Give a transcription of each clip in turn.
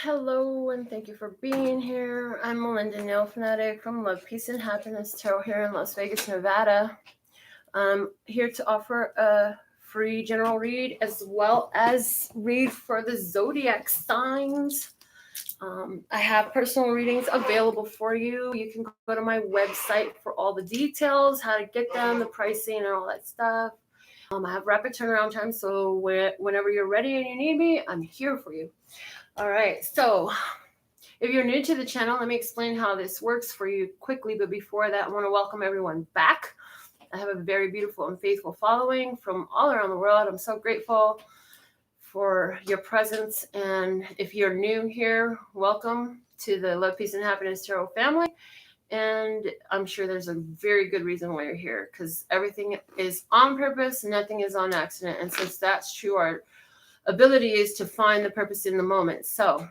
Hello, and thank you for being here. I'm Melinda, NailFanatic from Love, Peace, and Happiness Tarot here in Las Vegas, Nevada. I'm here to offer a free general read as well as read for the zodiac signs. I have personal readings available for you. You can go to my website for all the details, how to get them, the pricing, and all that stuff. I have rapid turnaround time, so whenever you're ready and you need me, I'm here for you. All right, so if you're new to the channel, let me explain how this works for you quickly. But before that, I want to welcome everyone back. I have a very beautiful and faithful following from all around the world. I'm so grateful for your presence. And if you're new here, welcome to the Love, Peace, and Happiness Tarot family. And I'm sure there's a very good reason why you're here, because everything is on purpose, nothing is on accident. And since that's true, our ability is to find the purpose in the moment. So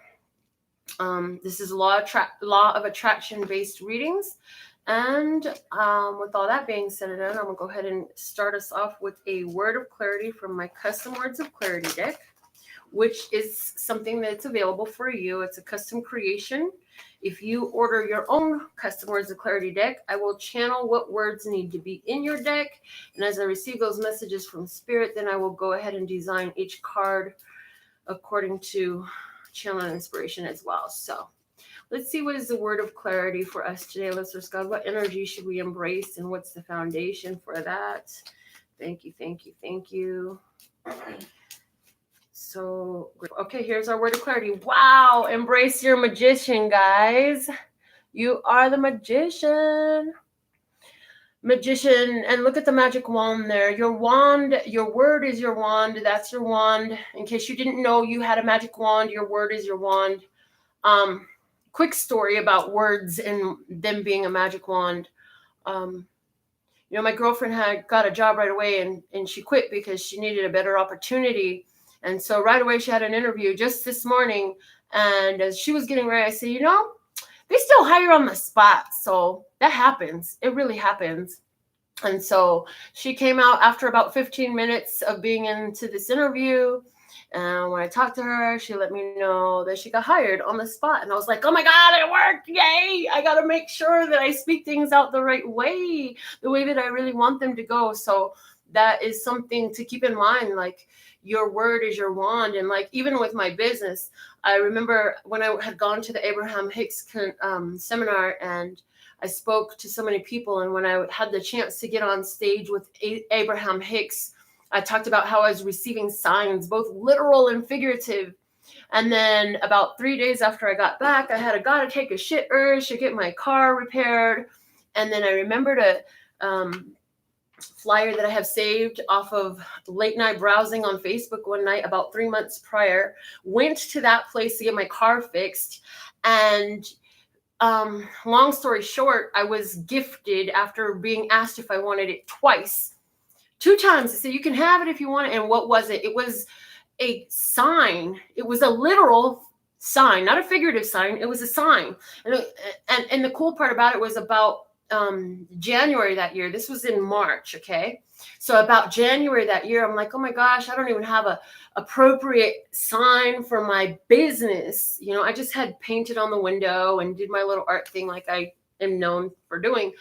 this is law of attraction based readings. And with all that being said and done, I'm going to go ahead and start us off with a word of clarity from my custom words of clarity deck, which is something that's available for you. It's a custom creation. If you order your own custom words of clarity deck, I will channel what words need to be in your deck. And as I receive those messages from Spirit, then I will go ahead and design each card according to channel and inspiration as well. So let's see what is the word of clarity for us today. Let's ask God, what energy should we embrace and what's the foundation for that? Thank you, thank you, thank you. So, okay, here's our word of clarity. Wow, embrace your magician, guys. You are the magician. Magician, and look at the magic wand there. Your wand, your word is your wand. That's your wand. In case you didn't know you had a magic wand, your word is your wand. Quick story about words and them being a magic wand. My girlfriend had got a job right away and she quit because she needed a better opportunity. And so right away she had an interview just this morning. And as she was getting ready, I said, they still hire on the spot. So that happens. It really happens. And so she came out after about 15 minutes of being into this interview. And when I talked to her, she let me know that she got hired on the spot. And I was like, oh my God, it worked. Yay. I got to make sure that I speak things out the right way, the way that I really want them to go. So that is something to keep in mind. Like, your word is your wand. And like, even with my business, I remember when I had gone to the Abraham Hicks seminar, and I spoke to so many people. And when I had the chance to get on stage with Abraham Hicks, I talked about how I was receiving signs, both literal and figurative. And then about 3 days after I got back, I had got to take a shit urge to get my car repaired. And then I remembered a flyer that I have saved off of late night browsing on Facebook one night about 3 months prior. Went to that place to get my car fixed. And long story short, I was gifted, after being asked if I wanted it twice, 2 times. I said, you can have it if you want it. And what was it? It was a sign. It was a literal sign, not a figurative sign. It was a sign. And the cool part about it was about January that year. This was in March. Okay. So about January that year, I'm like, oh my gosh, I don't even have a appropriate sign for my business. I just had painted on the window and did my little art thing like I am known for doing.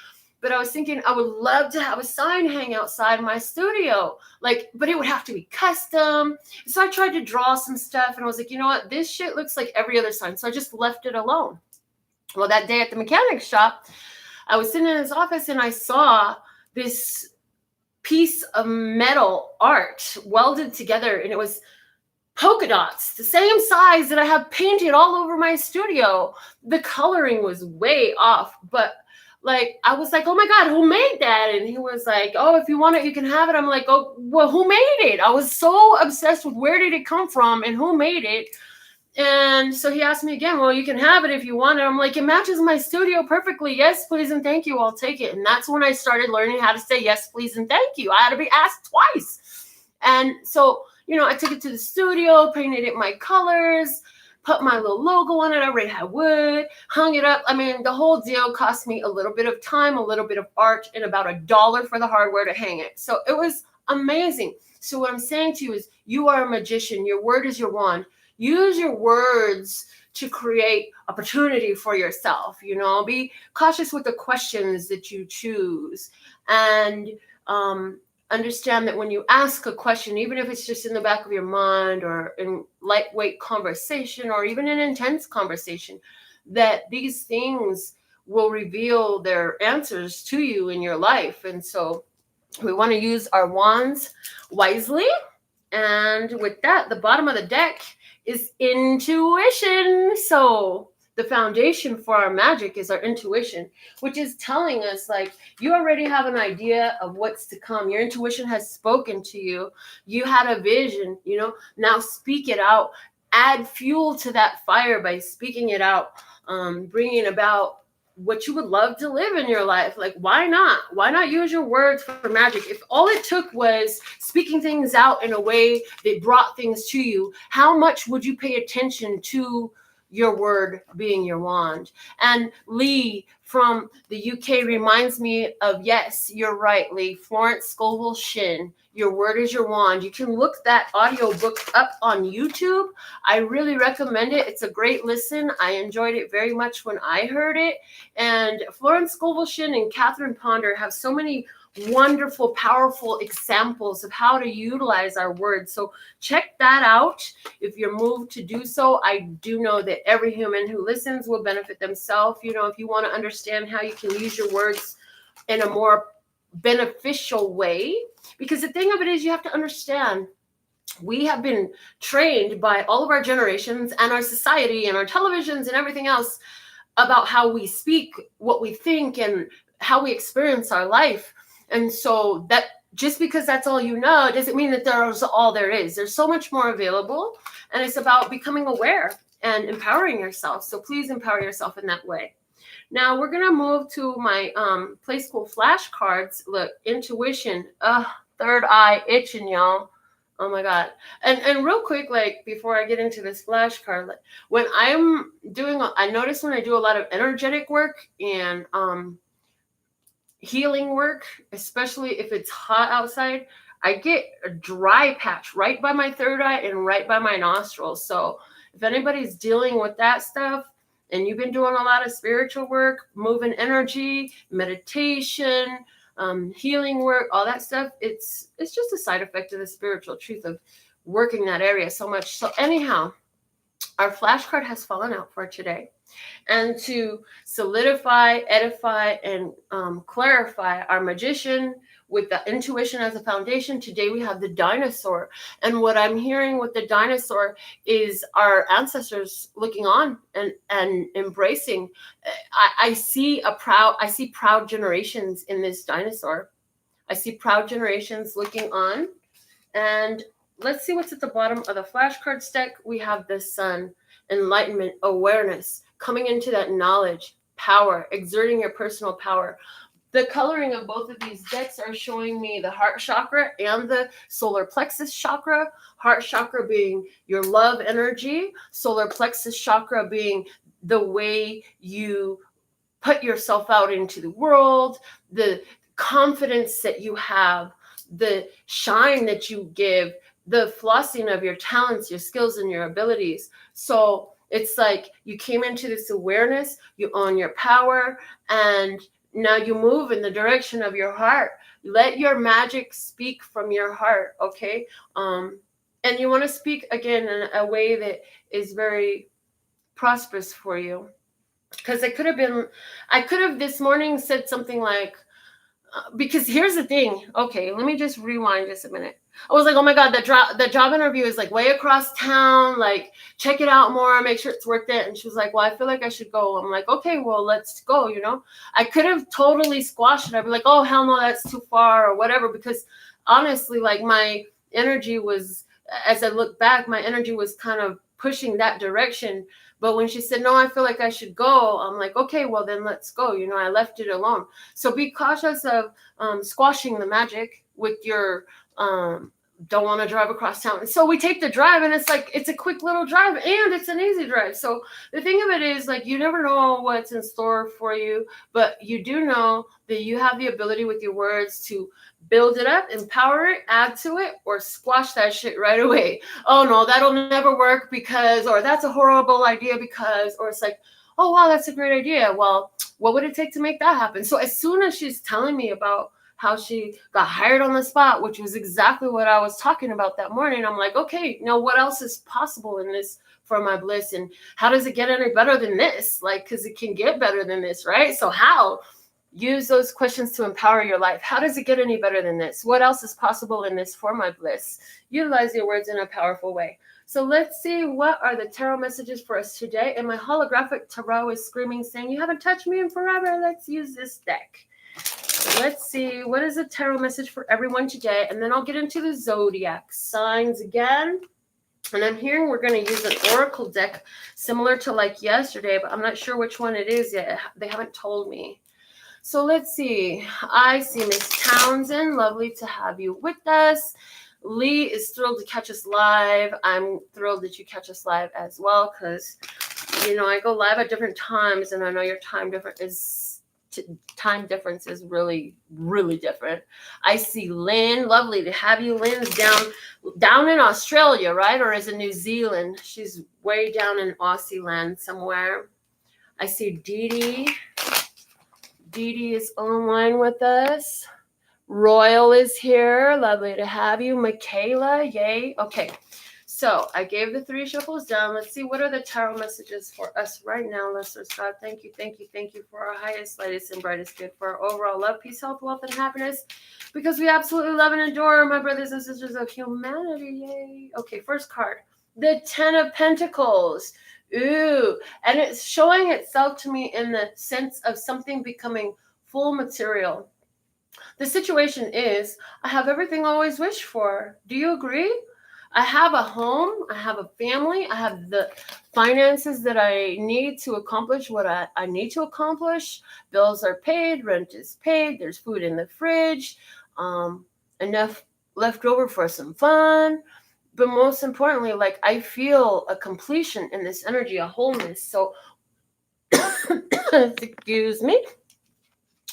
But I was thinking I would love to have a sign hang outside my studio, but it would have to be custom. So I tried to draw some stuff, and I was like, you know what? This shit looks like every other sign. So I just left it alone. Well, that day at the mechanic shop, I was sitting in his office and I saw this piece of metal art welded together, and it was polka dots, the same size that I have painted all over my studio. The coloring was way off, but I was like, oh my God, who made that? And he was like, oh, if you want it, you can have it. I'm like, oh, well, who made it? I was so obsessed with where did it come from and who made it. And so he asked me again, well, you can have it if you want it. I'm like, it matches my studio perfectly. Yes, please, and thank you. I'll take it. And that's when I started learning how to say yes, please, and thank you. I had to be asked twice. And so, I took it to the studio, painted it my colors, put my little logo on it. I already had wood, hung it up. I mean, the whole deal cost me a little bit of time, a little bit of art, and about $1 for the hardware to hang it. So it was amazing. So what I'm saying to you is, you are a magician. Your word is your wand. use your words to create opportunity for yourself. Be cautious with the questions that you choose, and understand that when you ask a question, even if it's just in the back of your mind or in lightweight conversation or even an intense conversation, that these things will reveal their answers to you in your life. And so we want to use our wands wisely. And with that, the bottom of the deck is intuition. So the foundation for our magic is our intuition, which is telling us, like, you already have an idea of what's to come. Your intuition has spoken to you. You had a vision, now speak it out. Add fuel to that fire by speaking it out, bringing about what you would love to live in your life. Like, why not use your words for magic? If all it took was speaking things out in a way that brought things to you, how much would you pay attention to your word being your wand? And Lee from the UK reminds me of, yes, you're right, Lee, Florence Scovel Shin, your word is your wand. You can look that audio book up on YouTube. I really recommend it. It's a great listen. I enjoyed it very much when I heard it. And Florence Scovel Shin and Catherine Ponder have so many wonderful, powerful examples of how to utilize our words. So check that out if you're moved to do so. I do know that every human who listens will benefit themselves. If you want to understand how you can use your words in a more beneficial way, because the thing of it is, you have to understand, we have been trained by all of our generations and our society and our televisions and everything else about how we speak, what we think, and how we experience our life. And so that just because that's all you know doesn't mean that there's all there is. There's so much more available, and it's about becoming aware and empowering yourself. So please empower yourself in that way. Now we're gonna move to my Play School flashcards. Look, intuition. Third eye itching, y'all. Oh my God. And real quick, like, before I get into this flashcard, like, when I'm doing, I notice when I do a lot of energetic work and healing work, especially if it's hot outside, I get a dry patch right by my third eye and right by my nostrils. So if anybody's dealing with that stuff and you've been doing a lot of spiritual work, moving energy, meditation, healing work, all that stuff, it's just a side effect of the spiritual truth of working that area so much. So anyhow, our flashcard has fallen out for today. And to solidify, edify, and clarify our magician with the intuition as a foundation, today we have the dinosaur. And what I'm hearing with the dinosaur is our ancestors looking on and embracing. I see proud generations in this dinosaur. I see proud generations looking on. And let's see what's at the bottom of the flashcards deck. We have the sun, enlightenment, awareness, coming into that knowledge, power, exerting your personal power. The coloring of both of these decks are showing me the heart chakra and the solar plexus chakra. Heart chakra being your love energy, solar plexus chakra being the way you put yourself out into the world, the confidence that you have, the shine that you give, the flossing of your talents, your skills, and your abilities. So it's like you came into this awareness, you own your power, and now you move in the direction of your heart. Let your magic speak from your heart, okay? And you want to speak, again, in a way that is very prosperous for you. Because I could have this morning said something like, because here's the thing. Okay, let me just rewind just a minute. I was like, oh my God, the job interview is like way across town. Like, check it out more, make sure it's worth it. And she was like, well, I feel like I should go. I'm like, okay, well, let's go, I could have totally squashed it. I'd be like, oh, hell no, that's too far or whatever. Because honestly, like, my energy was, as I look back, my energy was kind of pushing that direction. But when she said, no, I feel like I should go, I'm like, okay, well, then let's go. I left it alone. So be cautious of squashing the magic with your don't want to drive across town. And so we take the drive, and it's like, it's a quick little drive, and it's an easy drive. So the thing of it is, like, you never know what's in store for you, but you do know that you have the ability with your words to build it up, empower it, add to it, or squash that shit right away. Oh no, that'll never work because, or that's a horrible idea because, or it's like, oh wow, that's a great idea. Well, what would it take to make that happen? So as soon as she's telling me about how she got hired on the spot, which was exactly what I was talking about that morning, I'm like, okay, now what else is possible in this for my bliss? And how does it get any better than this? Like, because it can get better than this, right? So how? Use those questions to empower your life. How does it get any better than this? What else is possible in this for my bliss? Utilize your words in a powerful way. So let's see, what are the tarot messages for us today? And my holographic tarot is screaming, saying, you haven't touched me in forever. Let's use this deck. Let's see, what is a tarot message for everyone today? And then I'll get into the zodiac signs again. And I'm hearing we're going to use an oracle deck similar to like yesterday, but I'm not sure which one it is yet. They haven't told me. So let's see. I see Miss Townsend. Lovely to have you with us. Lee is thrilled to catch us live. I'm thrilled that you catch us live as well, because, you know, I go live at different times, and I know your time difference is really, really different. I see Lynn. Lovely to have you. Lynn's down in Australia, right? Or is it New Zealand? She's way down in Aussie land somewhere. I see Dee Dee. Dee Dee is online with us. Royal is here. Lovely to have you. Michaela, yay. Okay, so I gave the 3 shuffles down. Let's see, what are the tarot messages for us right now, listeners? God, thank you, thank you, thank you for our highest, lightest, and brightest good, for our overall love, peace, health, wealth, and happiness, because we absolutely love and adore my brothers and sisters of humanity, yay. Okay, first card, the 10 of Pentacles. Ooh, and it's showing itself to me in the sense of something becoming full material. The situation is, I have everything I always wished for. Do you agree? I have a home, I have a family, I have the finances that I need to accomplish what I need to accomplish. Bills are paid, rent is paid, there's food in the fridge, enough left over for some fun. But most importantly, like, I feel a completion in this energy, a wholeness. So, excuse me,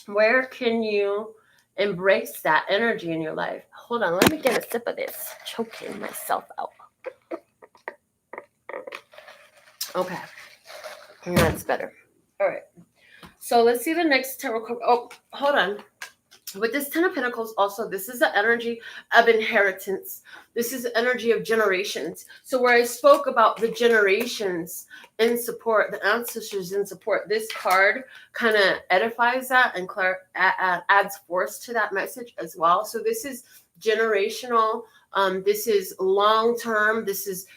where can you embrace that energy in your life? Hold on, let me get a sip of this. Choking myself out. Okay, that's better. All right, so let's see the next tarot card. Oh, hold on. With this 10 of Pentacles also, this is the energy of inheritance. This is the energy of generations. So where I spoke about the generations in support, the ancestors in support, this card kind of edifies that and adds force to that message as well. So this is generational. This is long-term. This is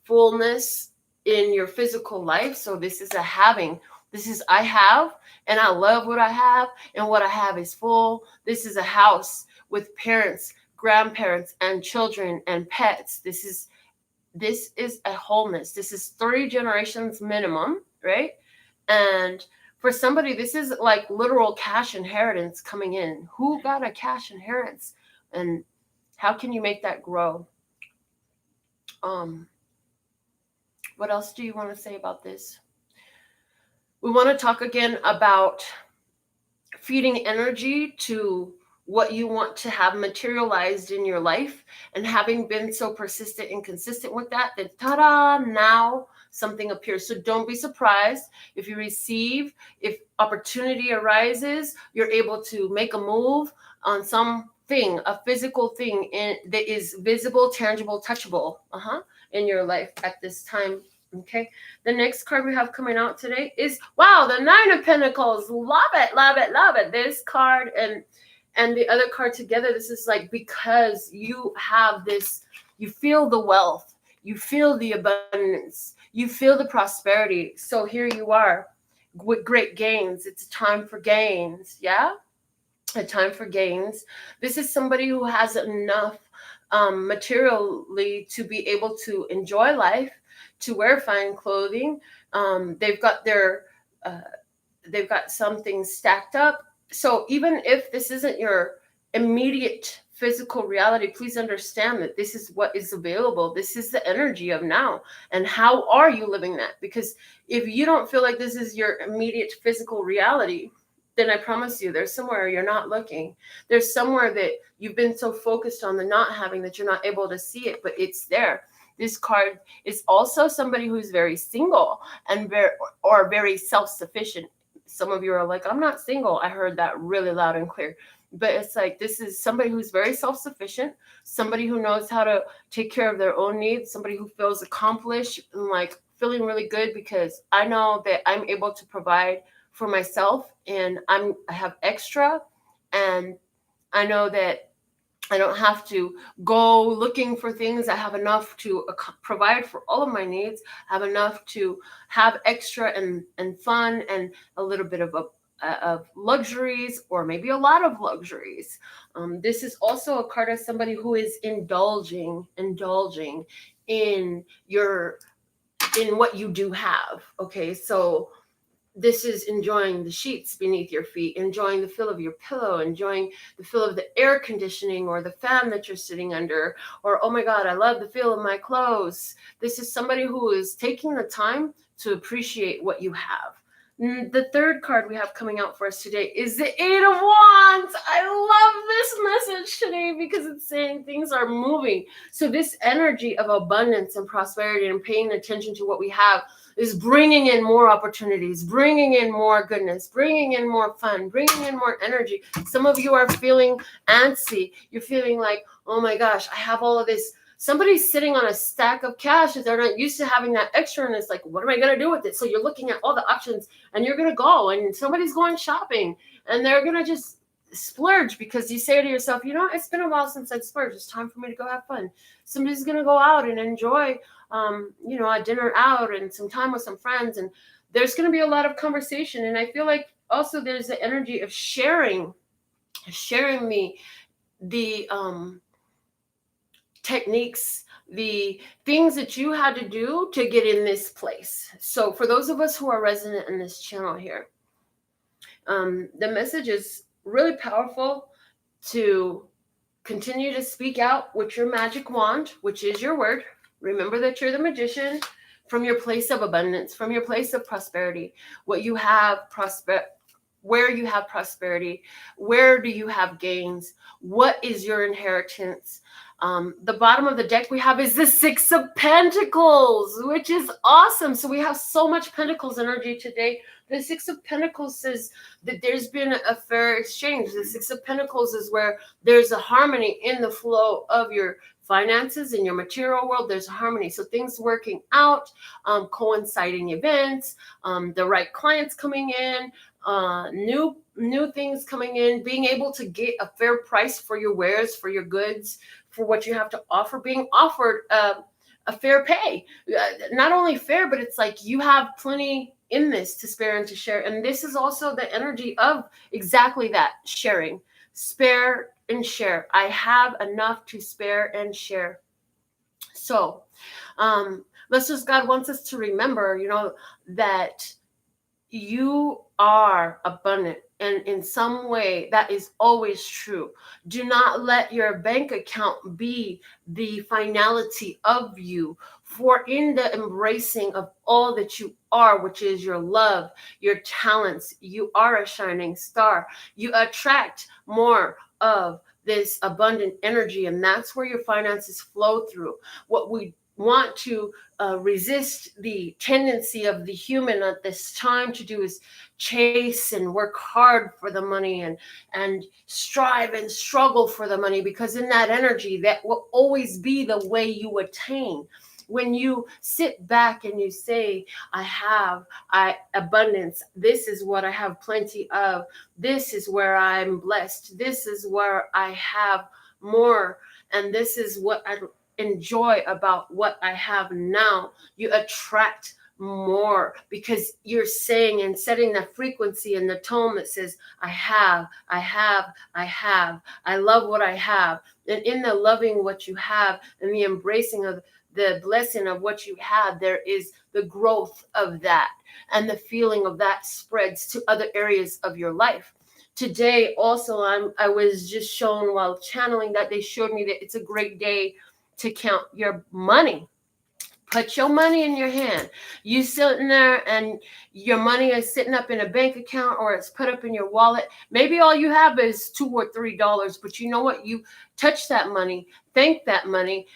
fullness in your physical life. So this is a having. This is I have, and I love what I have, and what I have is full. This is a house with parents, grandparents, and children and pets. This is a wholeness. This is 3 generations minimum, right? And for somebody, this is like literal cash inheritance coming in. Who got a cash inheritance? And how can you make that grow? What else do you want to say about this? We want to talk again about feeding energy to what you want to have materialized in your life, and having been so persistent and consistent with that, then ta-da, now something appears. So don't be surprised if you receive, if opportunity arises, you're able to make a move on something, a physical thing that is visible, tangible, touchable in your life at this time. Okay, the next card we have coming out today is, wow, the 9 of Pentacles. Love it, love it, love it. This card and the other card together, this is like, because you have this, you feel the wealth, you feel the abundance, you feel the prosperity. So here you are with great gains. It's time for gains, yeah? A time for gains. This is somebody who has enough materially to be able to enjoy life, to wear fine clothing. They've got something stacked up. So even if this isn't your immediate physical reality, please understand that this is what is available. This is the energy of now. And how are you living that? Because if you don't feel like this is your immediate physical reality, then I promise you there's somewhere you're not looking. There's somewhere that you've been so focused on the not having that you're not able to see it, but it's there. This card is also somebody who's very single and very self-sufficient. Some of you are like, I'm not single. I heard that really loud and clear. But it's like, this is somebody who's very self-sufficient, somebody who knows how to take care of their own needs, somebody who feels accomplished and like feeling really good because I know that I'm able to provide for myself and I have extra, and I know that I don't have to go looking for things. I have enough to provide for all of my needs. I have enough to have extra and fun and a little bit of luxuries, or maybe a lot of luxuries. This is also a card of somebody who is indulging in what you do have. Okay, so this is enjoying the sheets beneath your feet, enjoying the feel of your pillow, enjoying the feel of the air conditioning or the fan that you're sitting under, or, oh my God, I love the feel of my clothes. This is somebody who is taking the time to appreciate what you have. The third card we have coming out for us today is the Eight of Wands. I love this message today because it's saying things are moving. So this energy of abundance and prosperity and paying attention to what we have is bringing in more opportunities, bringing in more goodness, bringing in more fun, bringing in more energy. Some of you are feeling antsy. You're feeling like, oh my gosh, I have all of this. Somebody's sitting on a stack of cash that they're not used to having that extra, and it's like, what am I going to do with it? So you're looking at all the options, and you're going to go, and somebody's going shopping, and they're going to just splurge because you say to yourself, you know, it's been a while since I've splurged. It's time for me to go have fun. Somebody's going to go out and enjoy a dinner out and some time with some friends, and there's going to be a lot of conversation. And I feel like also there's the energy of sharing the techniques, the things that you had to do to get in this place. So for those of us who are resident in this channel here, the message is really powerful to continue to speak out with your magic wand, which is your word. Remember that you're the magician from your place of abundance, from your place of prosperity. What you have, where you have prosperity, where do you have gains? What is your inheritance? The bottom of the deck we have is the Six of Pentacles, which is awesome. So we have so much Pentacles energy today. The Six of Pentacles says that there's been a fair exchange. The Six of Pentacles is where there's a harmony in the flow of your finances, in your material world. There's a harmony. So things working out, coinciding events, the right clients coming in, new things coming in, being able to get a fair price for your wares, for your goods, for what you have to offer, being offered a fair pay. Not only fair, but it's like you have plenty in this to spare and to share. And this is also the energy of exactly that, sharing. Spare and share. I have enough to spare and share. So let's just, God wants us to remember, that you are abundant, and in some way that is always true. Do not let your bank account be the finality of you, for in the embracing of all that you are, which is your love, your talents, you are a shining star. You attract more of this abundant energy, and that's where your finances flow through. What we want to resist the tendency of the human at this time to do is chase and work hard for the money and strive and struggle for the money, because in that energy, that will always be the way you attain. When you sit back and you say, I have abundance, this is what I have plenty of, this is where I'm blessed, this is where I have more, and this is what I enjoy about what I have now, you attract more, because you're saying and setting that frequency and the tone that says, I have, I love what I have. And in the loving what you have and the embracing of the blessing of what you have, there is the growth of that, and the feeling of that spreads to other areas of your life. Today also I was just shown while channeling that they showed me that it's a great day to count your money. Put your money in your hand. You sitting there and your money is sitting up in a bank account or it's put up in your wallet. Maybe all you have is $2 or $3, but you know what? You touch that money, thank that money,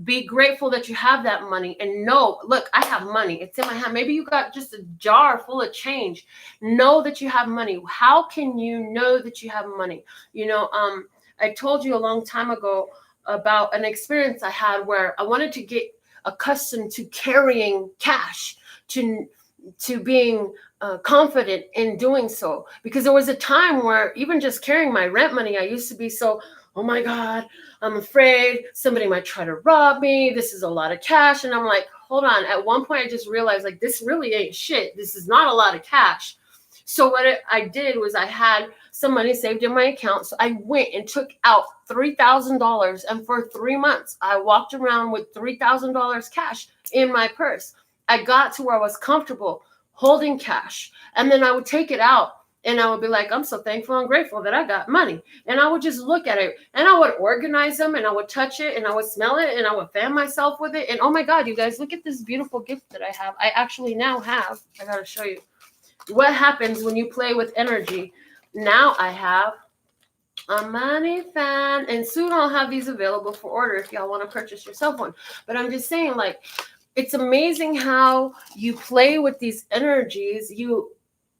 be grateful that you have that money, and know, look, I have money. It's in my hand. Maybe you got just a jar full of change. Know that you have money. How can you know that you have money? I told you a long time ago about an experience I had where I wanted to get accustomed to carrying cash, to being confident in doing so, because there was a time where even just carrying my rent money, I used to be so, oh my God, I'm afraid somebody might try to rob me. This is a lot of cash. And I'm like, hold on. At one point I just realized, like, this really ain't shit. This is not a lot of cash. So what I did was I had some money saved in my account. So I went and took out $3,000. And for 3 months, I walked around with $3,000 cash in my purse. I got to where I was comfortable holding cash. And then I would take it out and I would be like, I'm so thankful and grateful that I got money. And I would just look at it and I would organize them and I would touch it and I would smell it and I would fan myself with it. And oh my God, you guys, look at this beautiful gift that I have. I actually now have, I got to show you what happens when you play with energy. Now I have a money fan, and soon I'll have these available for order if y'all want to purchase yourself one. But I'm just saying, like, it's amazing how you play with these energies, you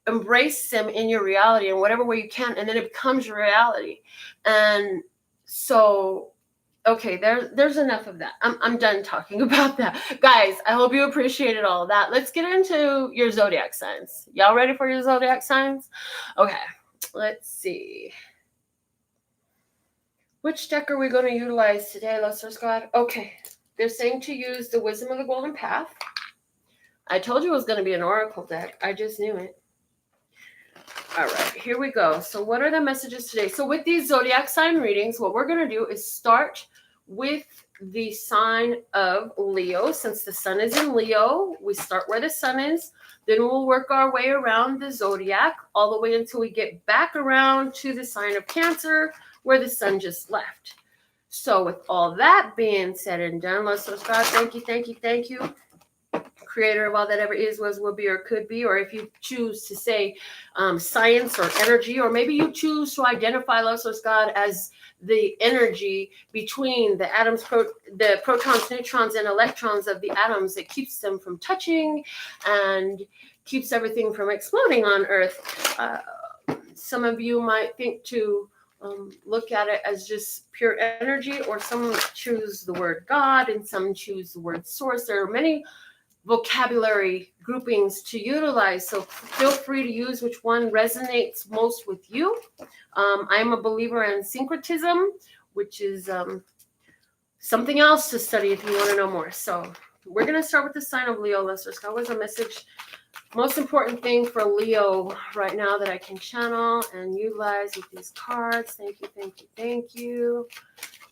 embrace them in your reality in whatever way you can, and then it becomes your reality. And so, okay, there's enough of that. I'm done talking about that. Guys, I hope you appreciated all of that. Let's get into your zodiac signs. Y'all ready for your zodiac signs? Okay, let's see. Which deck are we going to utilize today, Luster's God? Okay, they're saying to use the Wisdom of the Golden Path. I told you it was going to be an oracle deck. I just knew it. All right, here we go. So what are the messages today? So with these zodiac sign readings, what we're going to do is start with the sign of Leo. Since the sun is in Leo, we start where the sun is. Then we'll work our way around the zodiac all the way until we get back around to the sign of Cancer, where the sun just left. So with all that being said and done, let's subscribe. Thank you, thank you, thank you. Creator of all that ever is, was, will be, or could be. Or if you choose to say science or energy, or maybe you choose to identify Love Source God as the energy between the atoms, the protons, neutrons, and electrons of the atoms that keeps them from touching and keeps everything from exploding on Earth. Some of you might think to look at it as just pure energy, or some choose the word God and some choose the word source. There are many vocabulary groupings to utilize, so feel free to use which one resonates most with you. I'm a believer in syncretism, which is something else to study if you want to know more. So we're going to start with the sign of Leo. Lester Scott was a message. Most important thing for Leo right now that I can channel and utilize with these cards. Thank you, thank you, thank you.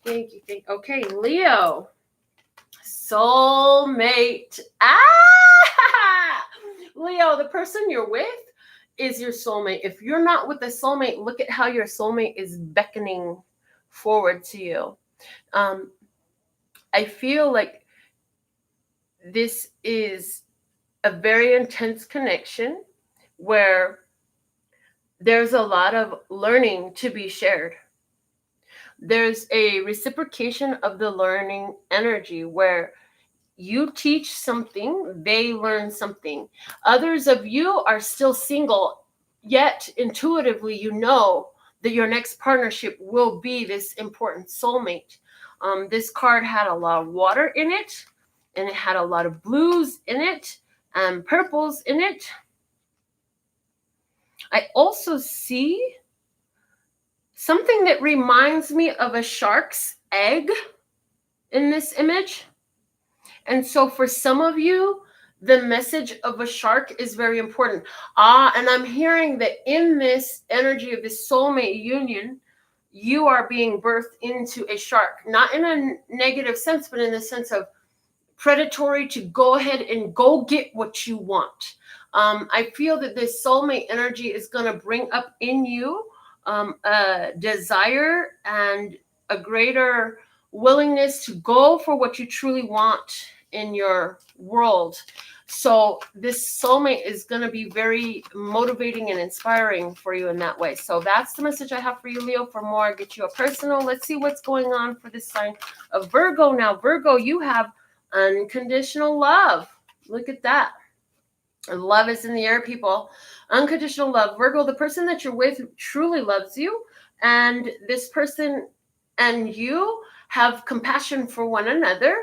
Thank you, thank you. Okay, Leo. Soulmate. Leo, the person you're with is your soulmate. If you're not with a soulmate, look at how your soulmate is beckoning forward to you. I feel like this is a very intense connection where there's a lot of learning to be shared. There's a reciprocation of the learning energy where you teach something, they learn something. Others of you are still single, yet intuitively you know that your next partnership will be this important soulmate. This card had a lot of water in it, and it had a lot of blues in it, and purples in it. I also see something that reminds me of a shark's egg in this image. And so for some of you, the message of a shark is very important. And I'm hearing that in this energy of this soulmate union, you are being birthed into a shark, not in a negative sense, but in the sense of predatory, to go ahead and go get what you want. I feel that this soulmate energy is going to bring up in you a desire and a greater willingness to go for what you truly want in your world. So this soulmate is going to be very motivating and inspiring for you in that way. So that's the message I have for you, Leo. For more, get you a personal. Let's see what's going on for this sign of Virgo. Now, Virgo, you have unconditional love. Look at that. Love is in the air, people. Unconditional love. Virgo, the person that you're with truly loves you. And this person and you have compassion for one another.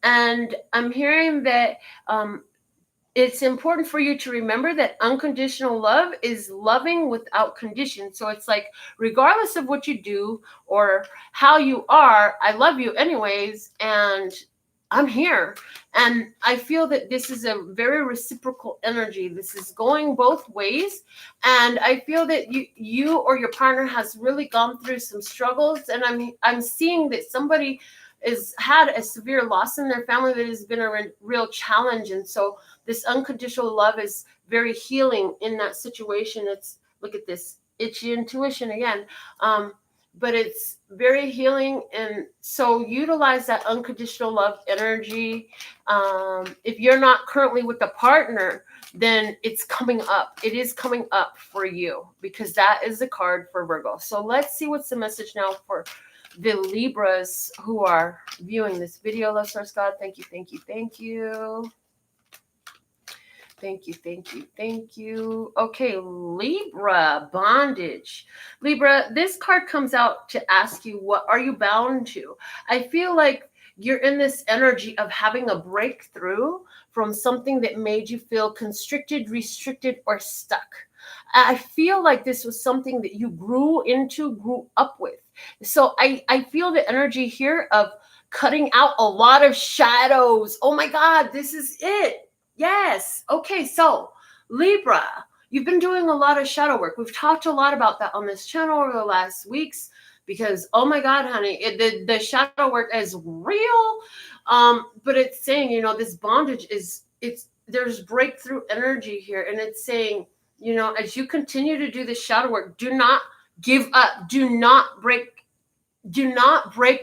And I'm hearing that it's important for you to remember that unconditional love is loving without condition. So it's like, regardless of what you do or how you are, I love you anyways, and I'm here. And I feel that this is a very reciprocal energy. This is going both ways. And I feel that you or your partner has really gone through some struggles. And I'm seeing that somebody has had a severe loss in their family that has been a real challenge. And so this unconditional love is very healing in that situation. It's, look at this itchy intuition again. But it's very healing. And so utilize that unconditional love energy. If you're not currently with a partner, then it's coming up. It is coming up for you, because that is the card for Virgo. So let's see what's the message now for the Libras who are viewing this video. Love, source, God, thank you, thank you, thank you. Thank you, thank you, thank you. Okay, Libra, bondage. Libra, this card comes out to ask you, what are you bound to? I feel like you're in this energy of having a breakthrough from something that made you feel constricted, restricted, or stuck. I feel like this was something that you grew up with. So I feel the energy here of cutting out a lot of shadows. Oh my God, this is it. Yes. Okay. So Libra, you've been doing a lot of shadow work. We've talked a lot about that on this channel over the last weeks, because, oh my God, honey, the shadow work is real. But it's saying, this bondage there's breakthrough energy here. And it's saying, as you continue to do the shadow work, do not give up. Do not break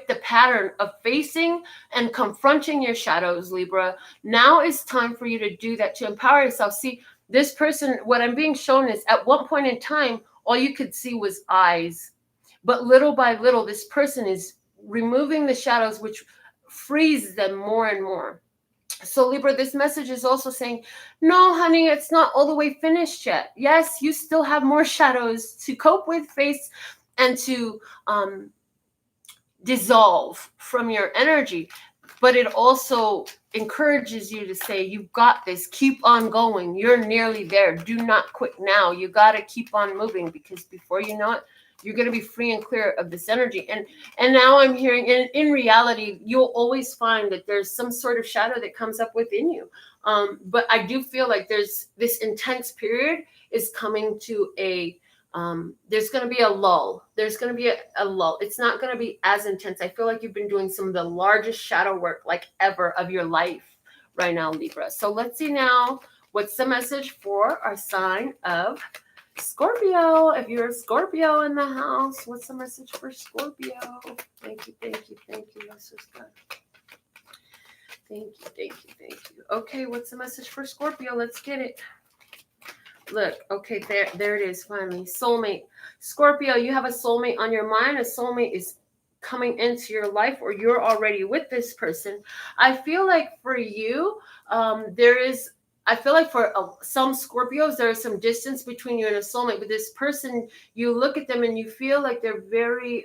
the pattern of facing and confronting your shadows, Libra. Now is time for you to do that, to empower yourself. See, this person, what I'm being shown is, at one point in time, all you could see was eyes. But little by little, this person is removing the shadows, which frees them more and more. So Libra, this message is also saying, no, honey, it's not all the way finished yet. Yes, you still have more shadows to cope with, face, and to dissolve from your energy. But it also encourages you to say, you've got this, keep on going, you're nearly there, do not quit now, you got to keep on moving, because before you know it, you're going to be free and clear of this energy. And now I'm hearing, in reality, you'll always find that there's some sort of shadow that comes up within you. But I do feel like there's this intense period is coming to there's going to be a lull. There's going to be a lull. It's not going to be as intense. I feel like you've been doing some of the largest shadow work like ever of your life right now, Libra. So let's see now, what's the message for our sign of Scorpio? If you're a Scorpio in the house, what's the message for Scorpio? Thank you, thank you, thank you. Let's just go. Thank you, thank you, thank you. Okay, what's the message for Scorpio? Let's get it. Look, okay, there it is, finally. Soulmate. Scorpio, you have a soulmate on your mind. A soulmate is coming into your life, or you're already with this person. I feel like for you, I feel like for some Scorpios, there is some distance between you and a soulmate. But this person, you look at them and you feel like they're very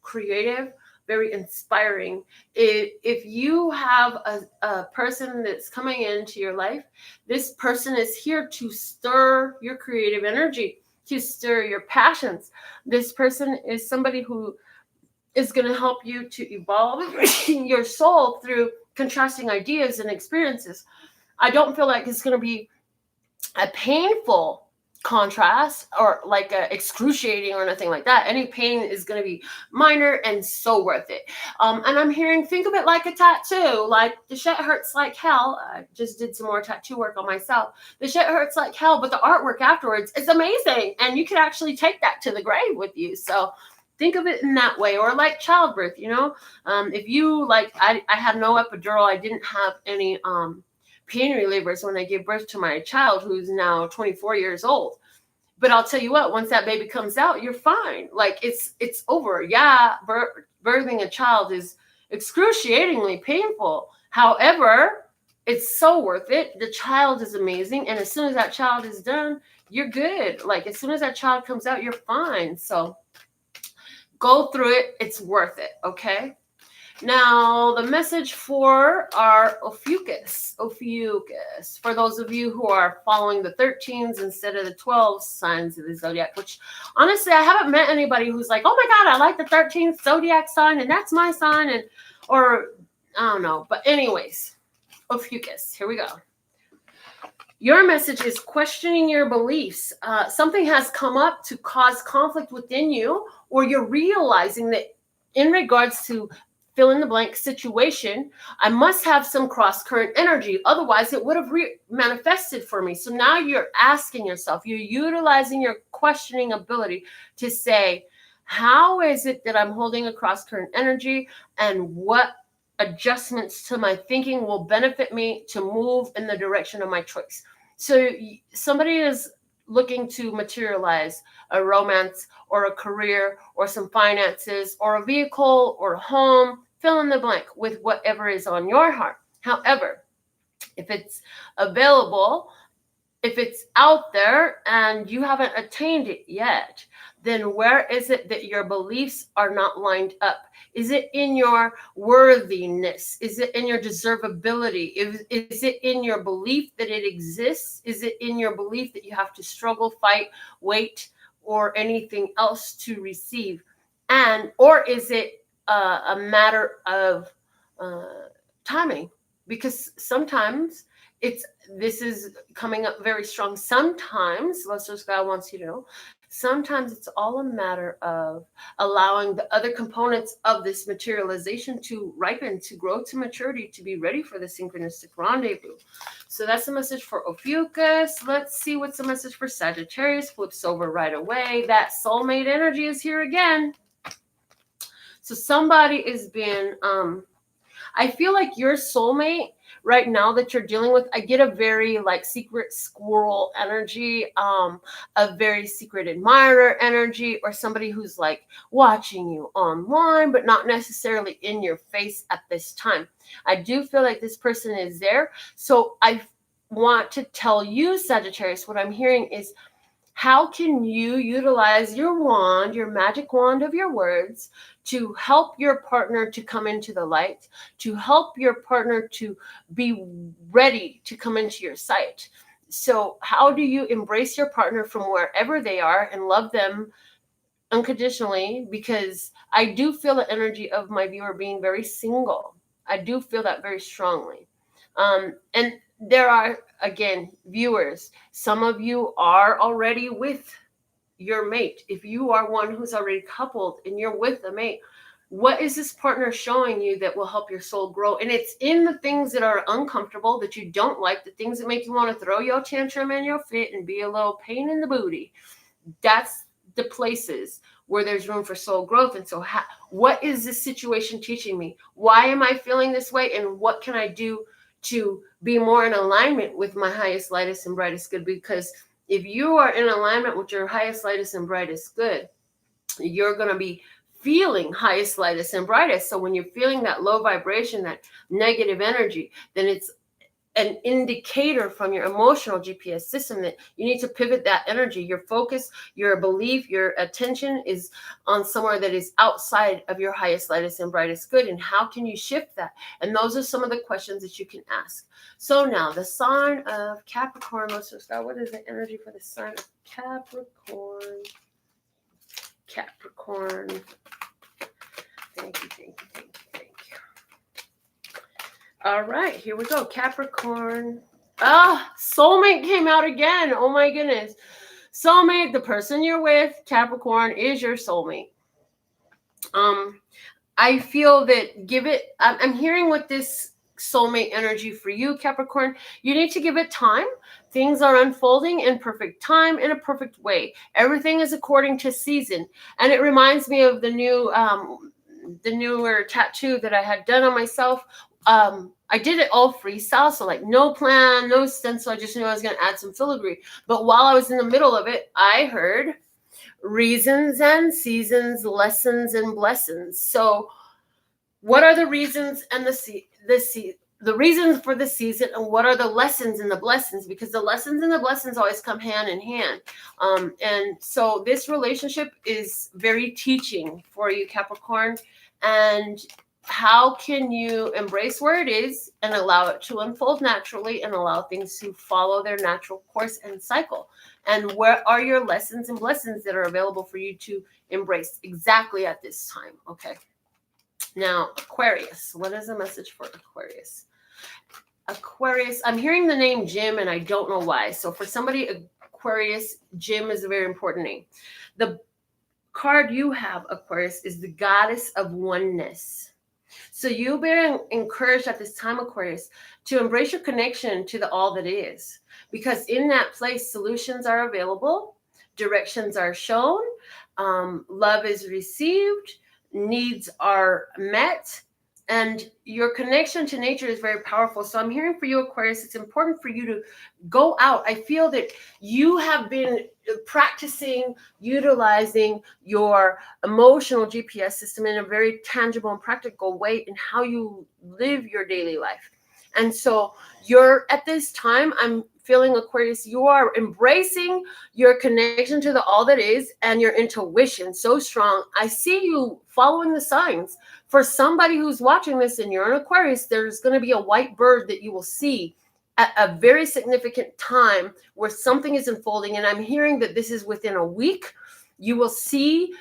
creative, very inspiring. If you have a person that's coming into your life, this person is here to stir your creative energy, to stir your passions. This person is somebody who is going to help you to evolve your soul through contrasting ideas and experiences. I don't feel like it's going to be a painful contrast or like excruciating or nothing like that. Any pain is going to be minor and so worth it. And I'm hearing, think of it like a tattoo. Like the shit hurts like hell. I just did some more tattoo work on myself. The shit hurts like hell, but the artwork afterwards is amazing. And you can actually take that to the grave with you. So think of it in that way. Or like childbirth, you know, if you like, I had no epidural. I didn't have any pain relievers when I gave birth to my child, who's now 24 years old. But I'll tell you what, once that baby comes out, you're fine. Like it's over. Yeah, birthing a child is excruciatingly painful. However, it's so worth it. The child is amazing. And as soon as that child is done, you're good. Like as soon as that child comes out, you're fine. So go through it. It's worth it. Okay. Now, the message for our Ophiuchus. For those of you who are following the 13s instead of the 12 signs of the zodiac, which honestly, I haven't met anybody who's like, oh my God, I like the 13th zodiac sign and that's my sign. Or I don't know. But anyways, Ophiuchus, here we go. Your message is questioning your beliefs. Something has come up to cause conflict within you, or you're realizing that in regards to fill in the blank situation, I must have some cross current energy. Otherwise, it would have manifested for me. So now you're asking yourself, you're utilizing your questioning ability to say, how is it that I'm holding a cross current energy, and what adjustments to my thinking will benefit me to move in the direction of my choice? So somebody is looking to materialize a romance or a career or some finances or a vehicle or a home, fill in the blank with whatever is on your heart. However, if it's available, if it's out there and you haven't attained it yet, then where is it that your beliefs are not lined up? Is it in your worthiness? Is it in your deservability? Is it in your belief that it exists? Is it in your belief that you have to struggle, fight, wait, or anything else to receive? Or is it a matter of timing? Because sometimes this is coming up very strong. Sometimes, Lester Scott wants you to know, sometimes it's all a matter of allowing the other components of this materialization to ripen, to grow to maturity, to be ready for the synchronistic rendezvous. So that's the message for Ophiuchus. Let's see what's the message for Sagittarius. Flips over right away. That soulmate energy is here again. So somebody is being, I feel like your soulmate right now that you're dealing with, I get a very like secret squirrel energy, a very secret admirer energy, or somebody who's like watching you online, but not necessarily in your face at this time. I do feel like this person is there. So I want to tell you, Sagittarius, what I'm hearing is, how can you utilize your wand, your magic wand of your words, to help your partner to come into the light, to help your partner to be ready to come into your sight? So how do you embrace your partner from wherever they are and love them unconditionally? Because I do feel the energy of my viewer being very single. I do feel that very strongly. And there are, again, viewers, some of you are already with your mate. If you are one who's already coupled and you're with a mate, what is this partner showing you that will help your soul grow? And it's in the things that are uncomfortable, that you don't like, the things that make you want to throw your tantrum and your fit and be a little pain in the booty. That's the places where there's room for soul growth. And so what is this situation teaching me? Why am I feeling this way? And what can I do to be more in alignment with my highest, lightest, and brightest good? Because if you are in alignment with your highest, lightest, and brightest good, you're going to be feeling highest, lightest, and brightest. So when you're feeling that low vibration, that negative energy, then it's an indicator from your emotional GPS system that you need to pivot that energy. Your focus, your belief, your attention is on somewhere that is outside of your highest, lightest, and brightest good. And how can you shift that? And those are some of the questions that you can ask. So now the sign of Capricorn. Let's just start. What is the energy for the sign of Capricorn? Capricorn. Thank you, thank you, thank you. All right, here we go. Capricorn. Soulmate came out again. Oh my goodness. Soulmate, the person you're with, Capricorn, is your soulmate. I feel that I'm hearing with this soulmate energy for you, Capricorn, you need to give it time. Things are unfolding in perfect time, in a perfect way. Everything is according to season. And it reminds me of the newer tattoo that I had done on myself. I did it all freestyle, so like no plan, no stencil. I just knew I was going to add some filigree. But while I was in the middle of it, I heard reasons and seasons, lessons and blessings. So what are the reasons and the reasons for the season, and what are the lessons and the blessings? Because the lessons and the blessings always come hand in hand. And so this relationship is very teaching for you, Capricorn. And how can you embrace where it is and allow it to unfold naturally and allow things to follow their natural course and cycle? And where are your lessons and blessings that are available for you to embrace exactly at this time? Okay. Now, Aquarius. What is the message for Aquarius? Aquarius, I'm hearing the name Jim, and I don't know why. So for somebody, Aquarius, Jim is a very important name. The card you have, Aquarius, is the goddess of oneness. So you've been encouraged at this time, Aquarius, to embrace your connection to the all that is. Because in that place, solutions are available, directions are shown, love is received, needs are met, and your connection to nature is very powerful. So I'm hearing for you, Aquarius, it's important for you to go out. I feel that you have been practicing utilizing your emotional GPS system in a very tangible and practical way in how you live your daily life. And so you're at this time, I'm feeling, Aquarius, you are embracing your connection to the all that is and your intuition so strong. I see you following the signs. For somebody who's watching this and you're an Aquarius, there's going to be a white bird that you will see at a very significant time where something is unfolding. And I'm hearing that this is within a week. You will see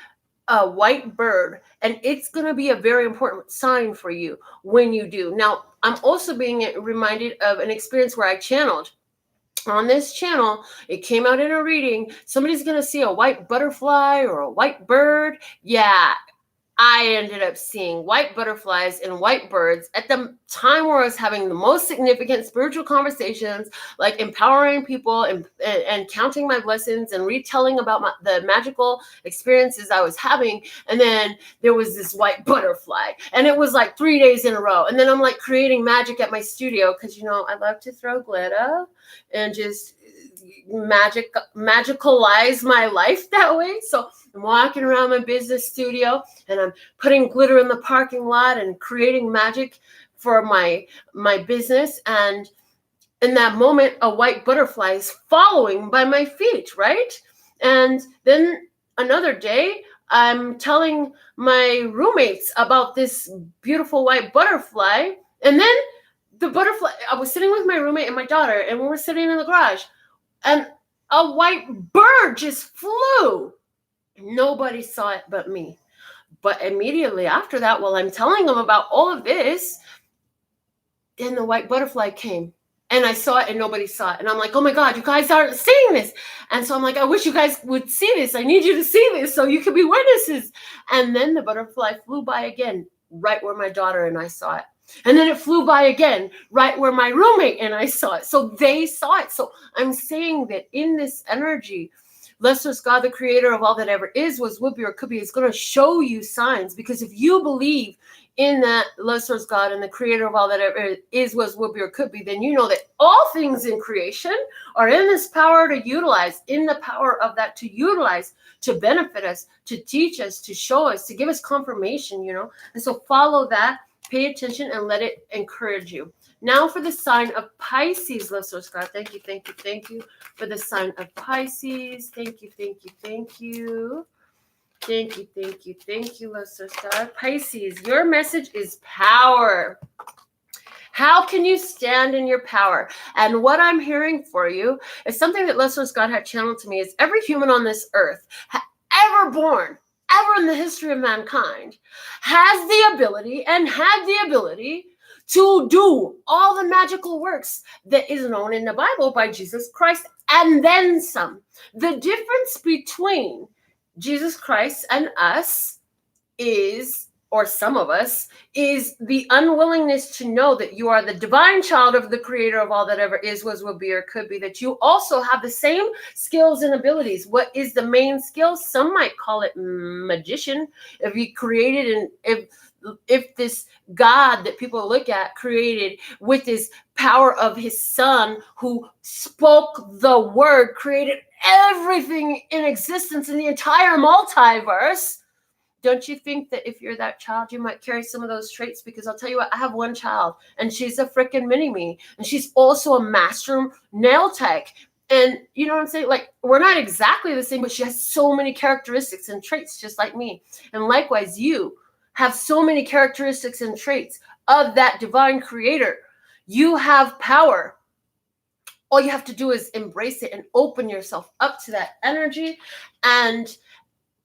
a white bird, and it's going to be a very important sign for you when you do. Now, I'm also being reminded of an experience where I channeled. On this channel, it came out in a reading. Somebody's going to see a white butterfly or a white bird. Yeah, I ended up seeing white butterflies and white birds at the time where I was having the most significant spiritual conversations, like empowering people and counting my blessings and retelling about the magical experiences I was having. And then there was this white butterfly, and it was like 3 days in a row. And then I'm like creating magic at my studio because, you know, I love to throw glitter and just magicalize my life that way. So I'm walking around my business studio and I'm putting glitter in the parking lot and creating magic for my business. And in that moment, a white butterfly is following by my feet, right? And then another day, I'm telling my roommates about this beautiful white butterfly. And then the butterfly, I was sitting with my roommate and my daughter, and we were sitting in the garage, and a white bird just flew. Nobody saw it but me. But immediately after that, while I'm telling them about all of this, then the white butterfly came. And I saw it and nobody saw it. And I'm like, oh my God, you guys aren't seeing this. And so I'm like, I wish you guys would see this. I need you to see this so you can be witnesses. And then the butterfly flew by again, right where my daughter and I saw it. And then it flew by again, right where my roommate and I saw it. So they saw it. So I'm saying that in this energy, Lester's God, the creator of all that ever is, was, will be, or could be, is going to show you signs. Because if you believe in that Lester's God and the creator of all that ever is, was, will be, or could be, then you know that all things in creation are in this power to utilize, in the power of that to utilize, to benefit us, to teach us, to show us, to give us confirmation, you know. And so follow that. Pay attention and let it encourage you. Now for the sign of Pisces, love source God. Thank you, thank you, thank you for the sign of Pisces. Thank you, thank you, thank you. Thank you, thank you, thank you, love source God. Pisces, your message is power. How can you stand in your power? And what I'm hearing for you is something that love source God had channeled to me is every human on this earth, ever born, ever in the history of mankind, has the ability and had the ability to do all the magical works that is known in the Bible by Jesus Christ and then some. The difference between Jesus Christ and us is, or some of us, is the unwillingness to know that you are the divine child of the creator of all that ever is, was, will be, or could be, that you also have the same skills and abilities. What is the main skill? Some might call it magician. If you created, and if this God that people look at created with his power of his son, who spoke the word, created everything in existence in the entire multiverse, don't you think that if you're that child, you might carry some of those traits? Because I'll tell you what, I have one child, and she's a freaking mini-me, and she's also a master nail tech. And you know what I'm saying? Like, we're not exactly the same, but she has so many characteristics and traits just like me. And likewise, you have so many characteristics and traits of that divine creator. You have power. All you have to do is embrace it and open yourself up to that energy. And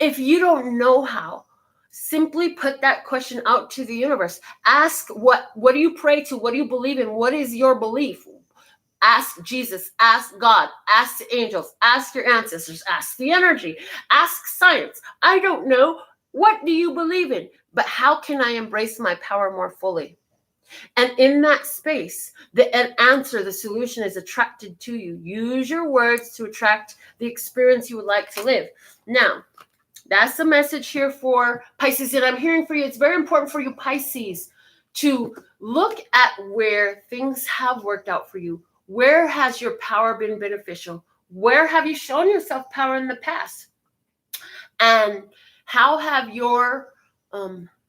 if you don't know how, simply put that question out to the universe. Ask, what do you pray to? What do you believe in? What is your belief? Ask Jesus, ask God, ask the angels, ask your ancestors, ask the energy, ask science. I don't know. What do you believe in? But how can I embrace my power more fully? And in that space, the answer, the solution is attracted to you. Use your words to attract the experience you would like to live. Now, that's the message here for Pisces. And I'm hearing for you, it's very important for you, Pisces, to look at where things have worked out for you. Where has your power been beneficial? Where have you shown yourself power in the past? And how have your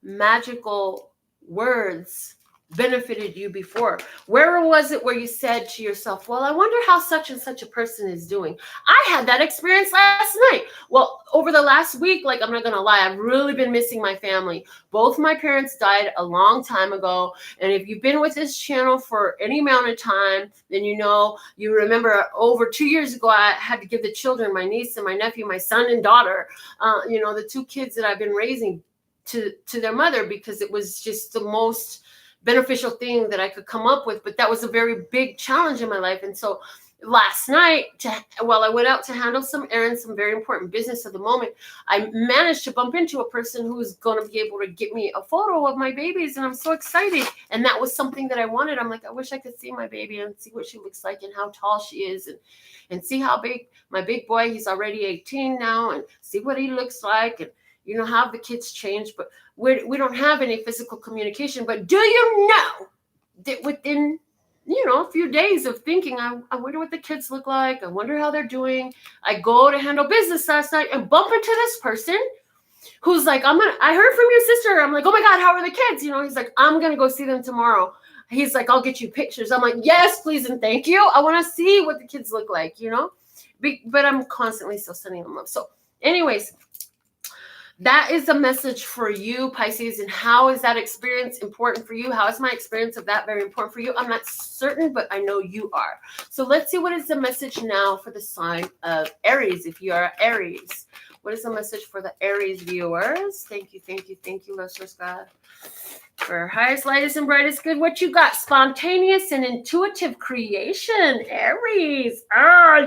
magical words benefited you before? Where was it where you said to yourself, well, I wonder how such and such a person is doing? I had that experience last night. Well, over the last week, like, I'm not gonna lie, I've really been missing my family. Both my parents died a long time ago. And if you've been with this channel for any amount of time, then you remember over 2 years ago, I had to give the children, my niece and my nephew, my son and daughter, the 2 kids that I've been raising to their mother, because it was just the most beneficial thing that I could come up with. But that was a very big challenge in my life. And so last night, while I went out to handle some errands, some very important business at the moment, I managed to bump into a person who's going to be able to get me a photo of my babies. And I'm so excited. And that was something that I wanted. I'm like, I wish I could see my baby and see what she looks like and how tall she is, and see how big my big boy, he's already 18 now, and see what he looks like. And how the kids change, but we don't have any physical communication. But do you know that within, a few days of thinking, I wonder what the kids look like, I wonder how they're doing, I go to handle business last night and bump into this person who's like, I heard from your sister. I'm like, oh my God, how are the kids? He's like, I'm going to go see them tomorrow. He's like, I'll get you pictures. I'm like, yes, please and thank you. I want to see what the kids look like, but I'm constantly still sending them up. So anyways, that is a message for you, Pisces. And how is that experience important for you? How is my experience of that very important for you? I'm not certain, but I know you are. So let's see, what is the message now for the sign of Aries? If you are Aries, what is the message for the Aries viewers? Thank you, Lord Source God. For highest, lightest, and brightest good, what you got? Spontaneous and intuitive creation, Aries.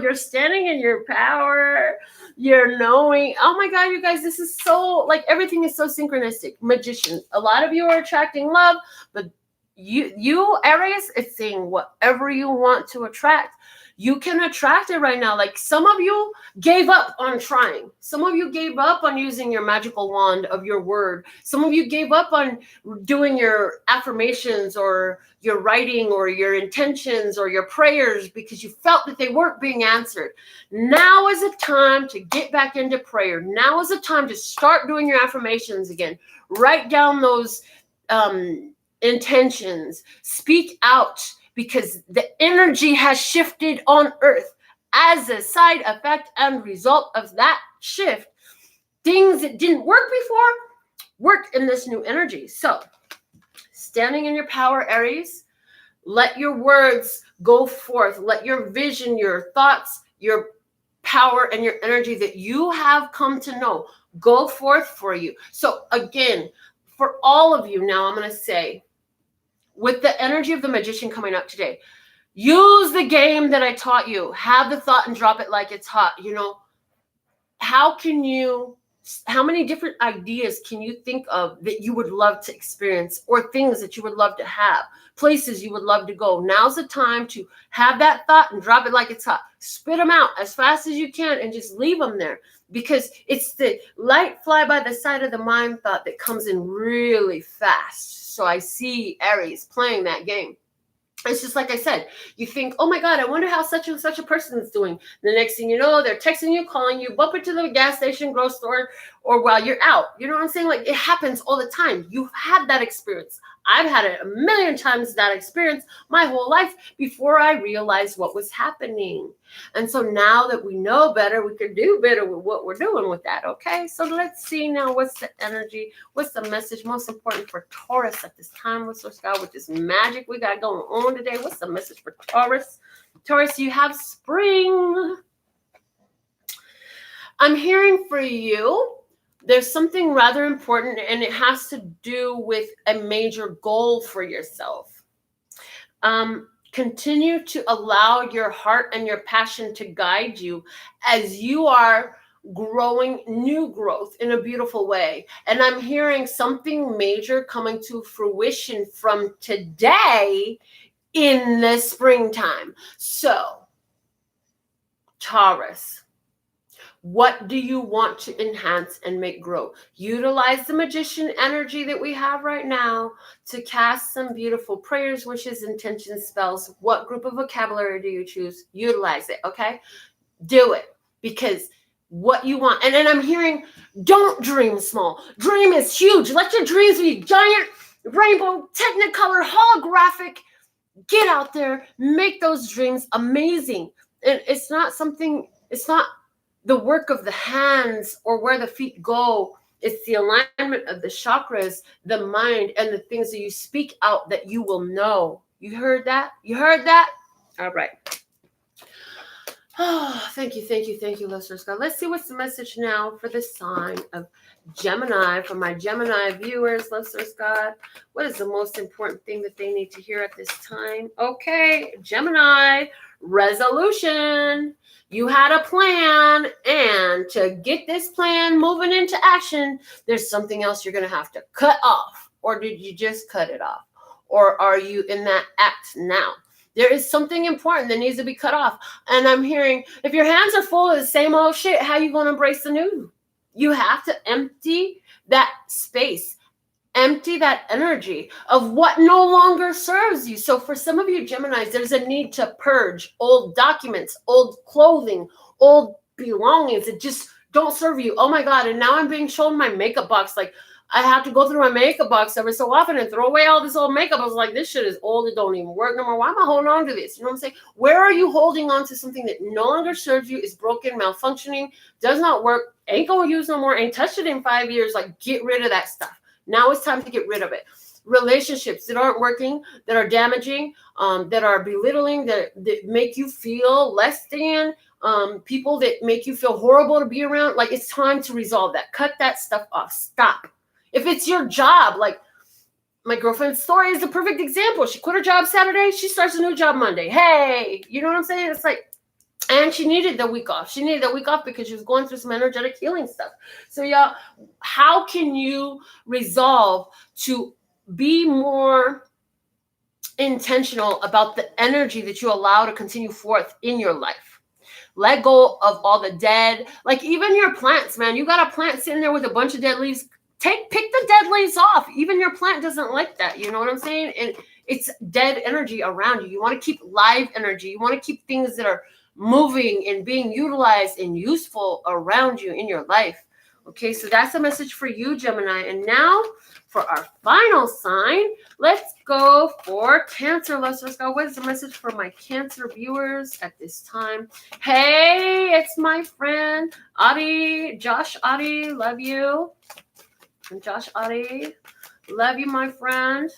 You're standing in your power. You're knowing. Oh my God, you guys, this is so, everything is so synchronistic. Magician. A lot of you are attracting love, but you Aries, it's saying whatever you want to attract, you can attract it right now. Like, some of you gave up on trying. Some of you gave up on using your magical wand of your word. Some of you gave up on doing your affirmations or your writing or your intentions or your prayers because you felt that they weren't being answered. Now is a time to get back into prayer. Now is a time to start doing your affirmations again. Write down those intentions. Speak out, because the energy has shifted on Earth. As a side effect and result of that shift, things that didn't work before work in this new energy. So, standing in your power, Aries, let your words go forth. Let your vision, your thoughts, your power, and your energy that you have come to know go forth for you. So again, for all of you now, I'm going to say, with the energy of the magician coming up today, Use the game that I taught you. Have the thought and drop it like it's hot. You know, how many different ideas can you think of that you would love to experience, or things that you would love to have, places you would love to go? Now's the time to have that thought and drop it like it's hot. Spit them out as fast as you can and just leave them there, because it's the light fly by the side of the mind thought that comes in really fast. So I see Aries playing that game. It's just like I said, you think, oh my God, I wonder how such and such a person is doing. The next thing you know, they're texting you, calling you, bump into the gas station, grocery store, or while you're out. You know what I'm saying? Like, it happens all the time. You've had that experience. I've had it a million times, that experience, my whole life, before I realized what was happening. And so now that we know better, we can do better with what we're doing with that. Okay, so let's see now, what's the energy, what's the message most important for Taurus at this time? What's our sky with this magic we got going on today? What's the message for Taurus? Taurus, you have spring. I'm hearing for you, there's something rather important, and it has to do with a major goal for yourself. Continue to allow your heart and your passion to guide you as you are growing new growth in a beautiful way. And I'm hearing something major coming to fruition from today in the springtime. So, Taurus, what do you want to enhance and make grow? Utilize the magician energy that we have right now to cast some beautiful prayers, wishes, intentions, spells. What group of vocabulary do you choose? Utilize it, okay? Do it, because what you want. And then I'm hearing, don't dream small. Dream is huge. Let your dreams be giant, rainbow, technicolor, holographic. Get out there, make those dreams amazing. And it's not the work of the hands or where the feet go. It's the alignment of the chakras, the mind, and the things that you speak out that you will know. You heard that? You heard that? All right. Oh, thank you, listeners. God, let's see what's the message now for the sign of Gemini, for my Gemini viewers, listeners. God, what is the most important thing that they need to hear at this time? Okay, Gemini, resolution. You had a plan, and to get this plan moving into action, there's something else you're going to have to cut off. Or did you just cut it off? Or are you in that act now? There is something important that needs to be cut off. And I'm hearing, if your hands are full of the same old shit, how are you going to embrace the new? You have to empty that space. Empty that energy of what no longer serves you. So for some of you Geminis, there's a need to purge old documents, old clothing, old belongings that just don't serve you. Oh my God. And now I'm being shown my makeup box. Like, I have to go through my makeup box every so often and throw away all this old makeup. I was like, this shit is old. It don't even work no more. Why am I holding on to this? You know what I'm saying? Where are you holding on to something that no longer serves you, is broken, malfunctioning, does not work, ain't going to use no more, ain't touched it in 5 years? Like, get rid of that stuff. Now it's time to get rid of it. Relationships that aren't working, that are damaging, that are belittling, that make you feel less than, people that make you feel horrible to be around. Like, it's time to resolve that. Cut that stuff off. Stop. If it's your job, like my girlfriend's story is the perfect example. She quit her job Saturday. She starts a new job Monday. Hey, you know what I'm saying? It's like, and she needed the week off. She needed the week off because she was going through some energetic healing stuff. So y'all, how can you resolve to be more intentional about the energy that you allow to continue forth in your life? Let go of all the dead, like even your plants, man. You got a plant sitting there with a bunch of dead leaves. Pick the dead leaves off. Even your plant doesn't like that. You know what I'm saying? And it's dead energy around you. You want to keep live energy. You want to keep things that are moving and being utilized and useful around you in your life. Okay, so that's a message for you, Gemini. And now for our final sign, let's go for Cancer. Let's go. What is the message for my Cancer viewers at this time? Hey, it's my friend Adi, Josh Adi. Love you. And Josh Adi, love you, my friend.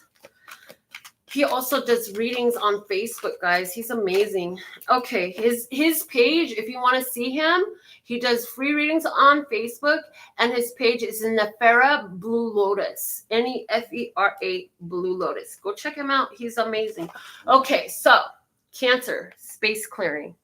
He also does readings on Facebook, guys. He's amazing. Okay, his page, if you want to see him, he does free readings on Facebook, and his page is Nefera Blue Lotus. Nefera Blue Lotus. Go check him out. He's amazing. Okay, so Cancer, space clearing.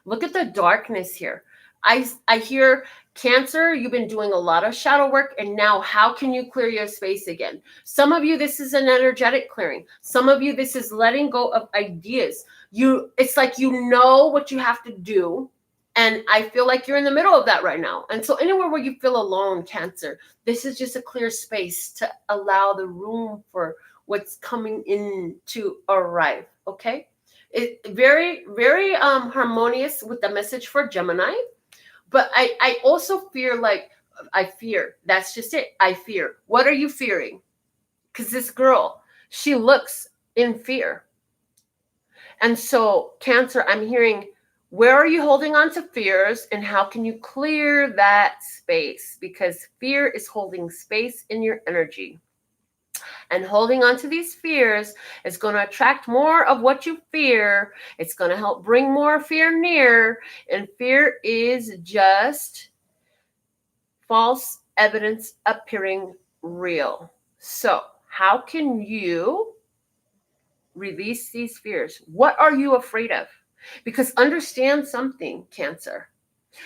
Look at the darkness here. I hear Cancer, you've been doing a lot of shadow work, and now how can you clear your space again? Some of you, this is an energetic clearing. Some of you, this is letting go of ideas. It's like you know what you have to do, and I feel like you're in the middle of that right now. And so anywhere where you feel alone, Cancer, this is just a clear space to allow the room for what's coming in to arrive, okay? It very, very harmonious with the message for Gemini. But I also fear, that's just it. I fear. What are you fearing? Because this girl, she looks in fear. And so, Cancer, I'm hearing, where are you holding on to fears, and how can you clear that space? Because fear is holding space in your energy. And holding on to these fears is going to attract more of what you fear. It's going to help bring more fear near. And fear is just false evidence appearing real. So how can you release these fears? What are you afraid of? Because understand something, Cancer.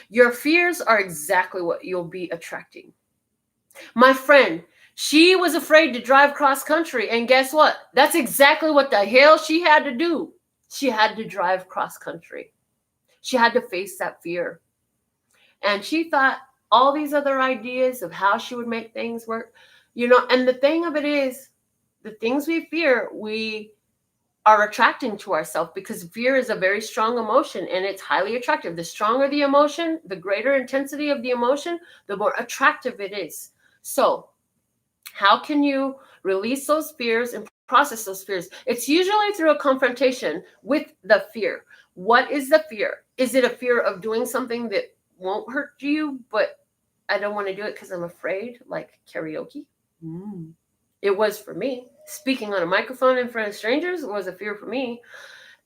Your fears are exactly what you'll be attracting. My friend, she was afraid to drive cross country. And guess what? That's exactly what the hell she had to do. She had to drive cross country. She had to face that fear. And she thought all these other ideas of how she would make things work, and the thing of it is, the things we fear, we are attracting to ourselves, because fear is a very strong emotion and it's highly attractive. The stronger the emotion, the greater intensity of the emotion, the more attractive it is. So how can you release those fears and process those fears? It's usually through a confrontation with the fear. What is the fear? Is it a fear of doing something that won't hurt you, but I don't want to do it because I'm afraid, like karaoke? It was for me. Speaking on a microphone in front of strangers was a fear for me.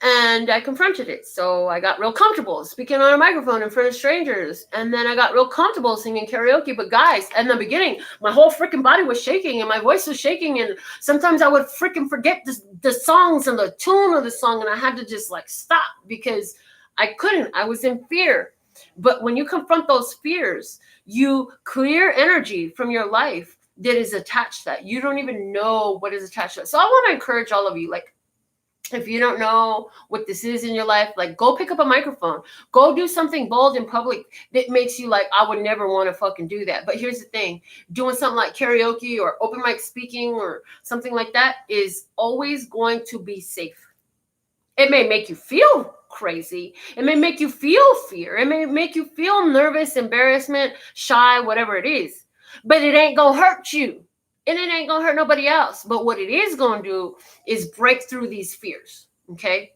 And I confronted it. So I got real comfortable speaking on a microphone in front of strangers. And then I got real comfortable singing karaoke. But guys, in the beginning, my whole freaking body was shaking and my voice was shaking. And sometimes I would freaking forget the songs and the tune of the song. And I had to just stop because I couldn't. I was in fear. But when you confront those fears, you clear energy from your life that is attached to that. You don't even know what is attached to it. So I want to encourage all of you, if you don't know what this is in your life, go pick up a microphone. Go do something bold in public that makes you I would never want to fucking do that. But here's the thing. Doing something like karaoke or open mic speaking or something like that is always going to be safe. It may make you feel crazy. It may make you feel fear. It may make you feel nervous, embarrassment, shy, whatever it is. But it ain't going to hurt you. And it ain't going to hurt nobody else. But what it is going to do is break through these fears. Okay?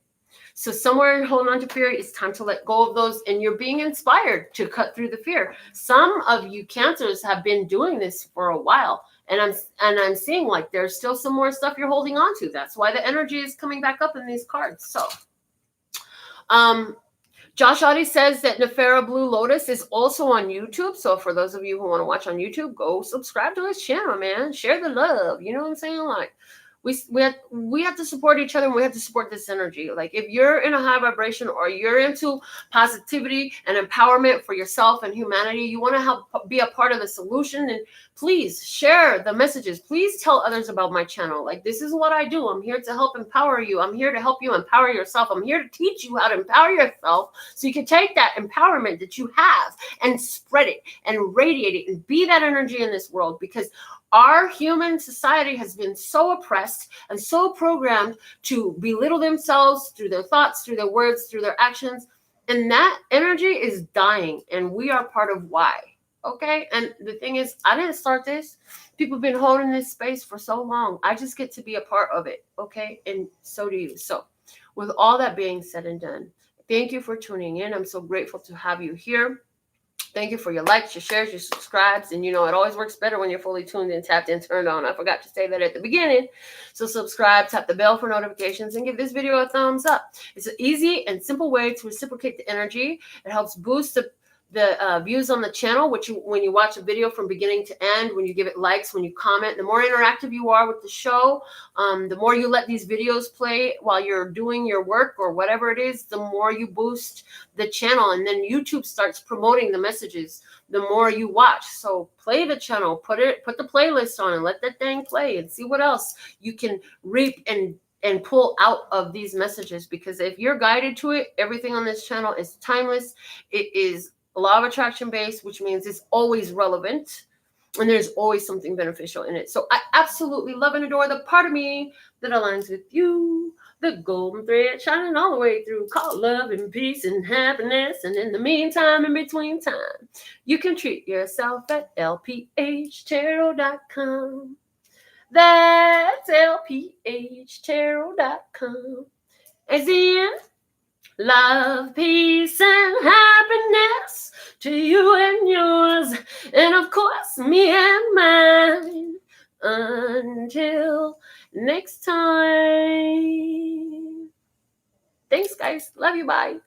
So somewhere in holding on to fear, it's time to let go of those. And you're being inspired to cut through the fear. Some of you Cancers have been doing this for a while. And I'm seeing there's still some more stuff you're holding on to. That's why the energy is coming back up in these cards. So, Josh Audie says that Nefera Blue Lotus is also on YouTube. So for those of you who want to watch on YouTube, go subscribe to his channel, man. Share the love. You know what I'm saying? We have to support each other, and we have to support this energy. If you're in a high vibration or you're into positivity and empowerment for yourself and humanity, you want to help be a part of the solution, and please share the messages. Please tell others about my channel. This is what I do. I'm here to help empower you. I'm here to help you empower yourself. I'm here to teach you how to empower yourself so you can take that empowerment that you have and spread it and radiate it and be that energy in this world, because our human society has been so oppressed and so programmed to belittle themselves through their thoughts, through their words, through their actions. And that energy is dying. And we are part of why. Okay? And the thing is, I didn't start this. People have been holding this space for so long. I just get to be a part of it. Okay? And so do you. So with all that being said and done, thank you for tuning in. I'm so grateful to have you here. Thank you for your likes, your shares, your subscribes. And it always works better when you're fully tuned in, tapped in, turned on. I forgot to say that at the beginning. So subscribe, tap the bell for notifications, and give this video a thumbs up. It's an easy and simple way to reciprocate the energy. It helps boost views on the channel, when you watch a video from beginning to end, when you give it likes, when you comment, the more interactive you are with the show, the more you let these videos play while you're doing your work or whatever it is, the more you boost the channel. And then YouTube starts promoting the messages the more you watch. So play the channel, put the playlist on and let that thing play and see what else you can reap and pull out of these messages. Because if you're guided to it, everything on this channel is timeless. It is law of attraction based, which means it's always relevant and there's always something beneficial in it. So I absolutely love and adore the part of me that aligns with you, the golden thread shining all the way through, called love and peace and happiness. And in the meantime, in between time, you can treat yourself at lphtarot.com. That's lphtarot.com. As in, love, peace, and happiness to you and yours, and of course, me and mine. Until next time. Thanks, guys. Love you. Bye.